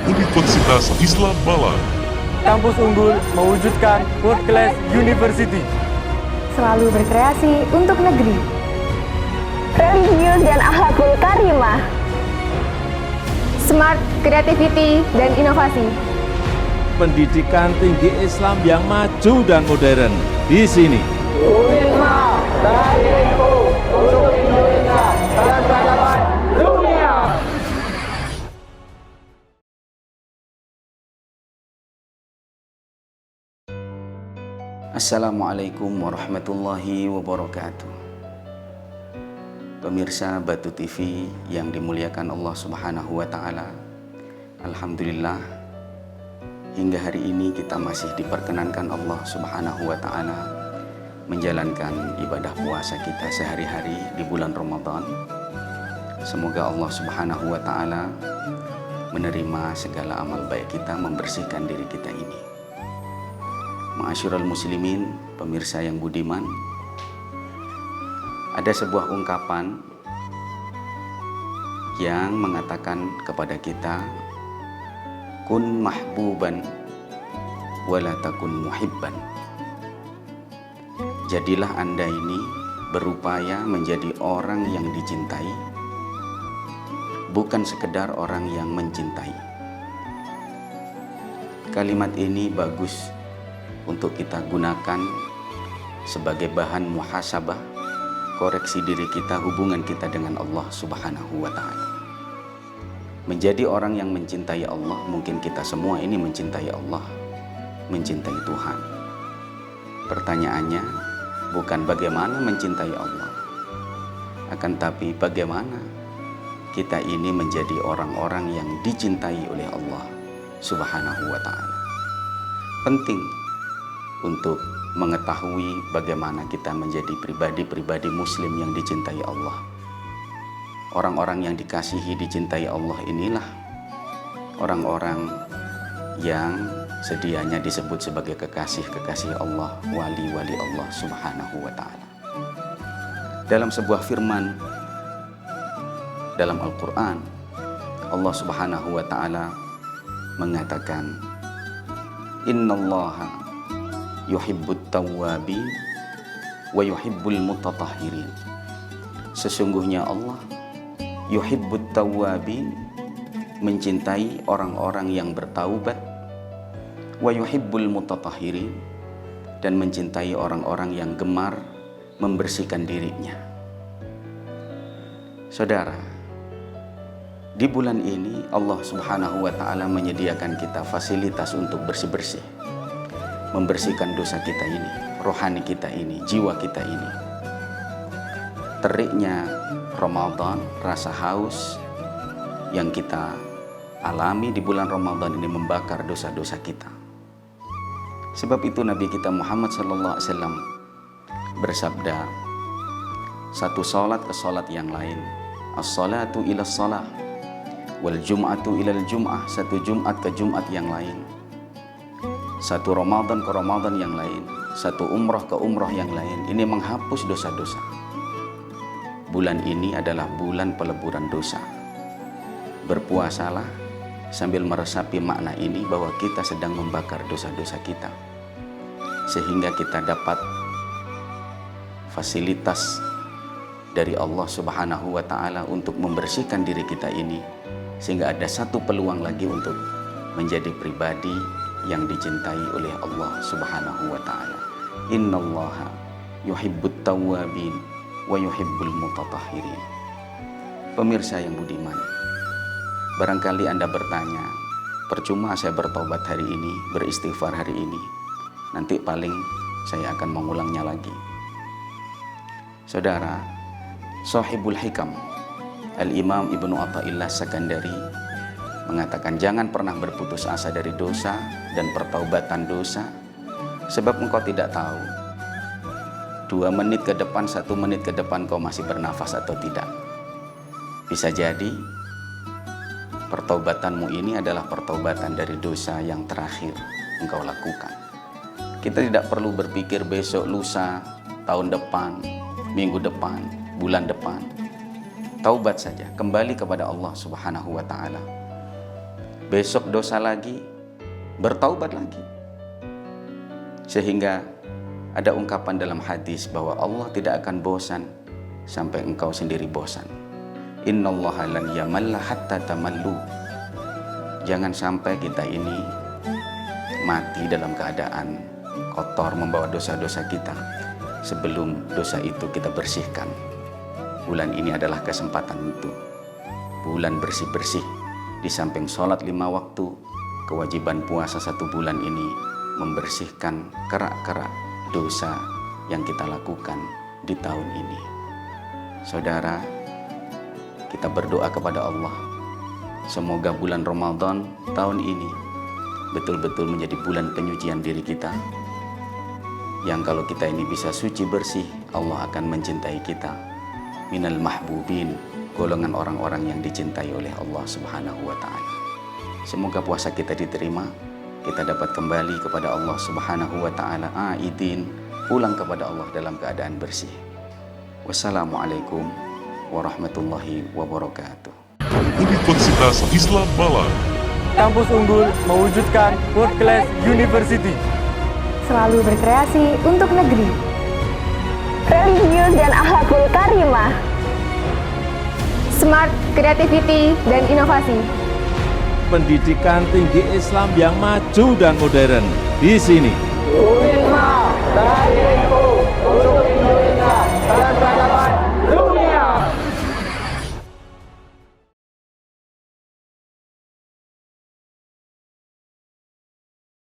Universitas Islam Malang. Kampus unggul mewujudkan World Class University. Selalu berkreasi untuk negeri. Religius dan akhlakul karimah. Smart, creativity, dan inovasi. Pendidikan tinggi Islam yang maju dan modern di sini. Unisma dari info untuk Indonesia dan peradaban dunia. Assalamualaikum warahmatullahi wabarakatuh. Pemirsa Batu TV yang dimuliakan Allah Subhanahu wa Ta'ala, alhamdulillah, hingga hari ini kita masih diperkenankan Allah Subhanahu wa Ta'ala menjalankan ibadah puasa kita sehari-hari di bulan Ramadan. Semoga Allah Subhanahu wa Ta'ala menerima segala amal baik kita, membersihkan diri kita ini. Ma'asyiral muslimin, pemirsa yang budiman, ada sebuah ungkapan yang mengatakan kepada kita, kun mahbuban wala takun muhibban. Jadilah Anda ini berupaya menjadi orang yang dicintai, bukan sekedar orang yang mencintai. Kalimat ini bagus untuk kita gunakan sebagai bahan muhasabah, koreksi diri kita, hubungan kita dengan Allah Subhanahu wa Ta'ala. Menjadi orang yang mencintai Allah, mungkin kita semua ini mencintai Allah, mencintai Tuhan. Pertanyaannya bukan bagaimana mencintai Allah, akan tapi bagaimana kita ini menjadi orang-orang yang dicintai oleh Allah Subhanahu wa Ta'ala. Penting untuk mengetahui bagaimana kita menjadi pribadi-pribadi muslim yang dicintai Allah. Orang-orang yang dikasihi, dicintai Allah inilah orang-orang yang sedianya disebut sebagai kekasih-kekasih Allah, wali-wali Allah Subhanahu wa Ta'ala. Dalam sebuah firman dalam Al-Quran, Allah Subhanahu wa Ta'ala mengatakan, innallaha yuhibbut tawwabin wa yuhibbul mutatahhirin. Sesungguhnya Allah yuhibbut tawwabin, mencintai orang-orang yang bertaubat, wa yuhibbul mutatahhirin, dan mencintai orang-orang yang gemar membersihkan dirinya. Saudara, di bulan ini Allah Subhanahu wa Ta'ala menyediakan kita fasilitas untuk bersih-bersih, membersihkan dosa kita ini, rohani kita ini, jiwa kita ini. Teriknya Ramadan, rasa haus yang kita alami di bulan Ramadan ini membakar dosa-dosa kita. Sebab itu Nabi kita Muhammad sallallahu alaihi wasallam bersabda, satu salat ke salat yang lain, as-salatu ila salah, wal jum'atu ila jum'ah, satu Jumat ke Jumat yang lain, satu Ramadan ke Ramadan yang lain, satu umrah ke umrah yang lain. Ini menghapus dosa-dosa. Bulan ini adalah bulan peleburan dosa. Berpuasalah sambil meresapi makna ini bahwa kita sedang membakar dosa-dosa kita, sehingga kita dapat fasilitas dari Allah Subhanahu wa Ta'ala untuk membersihkan diri kita ini, sehingga ada satu peluang lagi untuk menjadi pribadi yang dicintai oleh Allah Subhanahu wa Ta'ala. Innallaha yuhibbut tawwabin wa yuhibbul mutatahhirin. Pemirsa yang budiman, barangkali Anda bertanya, percuma saya bertobat hari ini, beristighfar hari ini, nanti paling saya akan mengulangnya lagi. Saudara, Shahibul Hikam Al-Imam Ibnu Athaillah Sakandari mengatakan, jangan pernah berputus asa dari dosa dan pertaubatan dosa, sebab engkau tidak tahu 2 menit ke depan, 1 menit ke depan kau masih bernafas atau tidak. Bisa jadi pertaubatanmu ini adalah pertaubatan dari dosa yang terakhir engkau lakukan. Kita tidak perlu berpikir besok, lusa, tahun depan, minggu depan, bulan depan. Taubat saja, kembali kepada Allah Subhanahu wa Ta'ala. besok dosa lagi, bertaubat lagi. Sehingga ada ungkapan dalam hadis bahwa Allah tidak akan bosan sampai engkau sendiri bosan. Innallaha lan yamalla hatta tamallu. Jangan sampai kita ini mati dalam keadaan kotor membawa dosa-dosa kita sebelum dosa itu kita bersihkan. Bulan ini adalah kesempatan itu. Bulan bersih-bersih. Di samping sholat 5 waktu, kewajiban puasa 1 bulan ini membersihkan kerak-kerak dosa yang kita lakukan di tahun ini. Saudara, kita berdoa kepada Allah, semoga bulan Ramadan tahun ini betul-betul menjadi bulan penyucian diri kita, yang kalau kita ini bisa suci bersih, Allah akan mencintai kita. Minal mahbubin, golongan orang-orang yang dicintai oleh Allah Subhanahu wa Ta'ala. Semoga puasa kita diterima, kita dapat kembali kepada Allah Subhanahu wa Ta'ala aidin, pulang kepada Allah dalam keadaan bersih. Wassalamualaikum warahmatullahi wabarakatuh. Universitas Islam Bala. Kampus unggul mewujudkan World Class University. Selalu berkreasi untuk negeri. Religius dan akhlakul karimah. Smart, creativity, dan inovasi. Pendidikan tinggi Islam yang maju dan modern di sini.